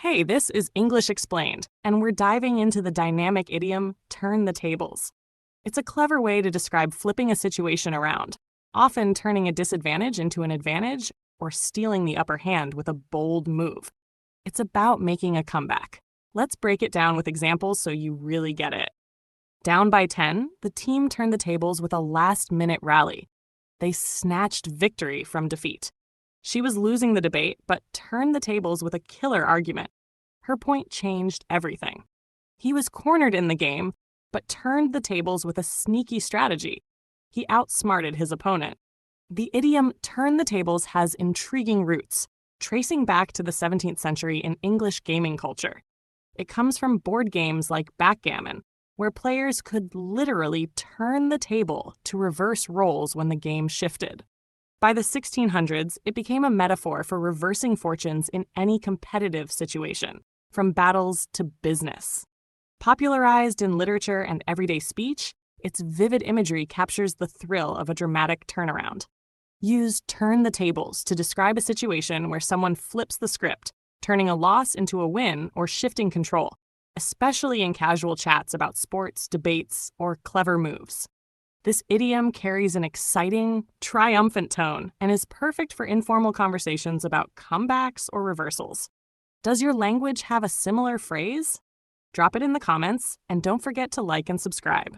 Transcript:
Hey, this is English Explained, and we're diving into the dynamic idiom turn the tables. It's a clever way to describe flipping a situation around, often turning a disadvantage into an advantage or stealing the upper hand with a bold move. It's about making a comeback. Let's break it down with examples so you really get it. Down by 10, the team turned the tables with a last-minute rally. They snatched victory from defeat. She was losing the debate, but turned the tables with a killer argument. Her point changed everything. He was cornered in the game, but turned the tables with a sneaky strategy. He outsmarted his opponent. The idiom turn the tables has intriguing roots, tracing back to the 17th century in English gaming culture. It comes from board games like backgammon, where players could literally turn the table to reverse roles when the game shifted. By the 1600s, it became a metaphor for reversing fortunes in any competitive situation, from battles to business. Popularized in literature and everyday speech, its vivid imagery captures the thrill of a dramatic turnaround. Use turn the tables to describe a situation where someone flips the script, turning a loss into a win or shifting control, especially in casual chats about sports, debates, or clever moves. This idiom carries an exciting, triumphant tone and is perfect for informal conversations about comebacks or reversals. Does your language have a similar phrase? Drop it in the comments, and don't forget to like and subscribe.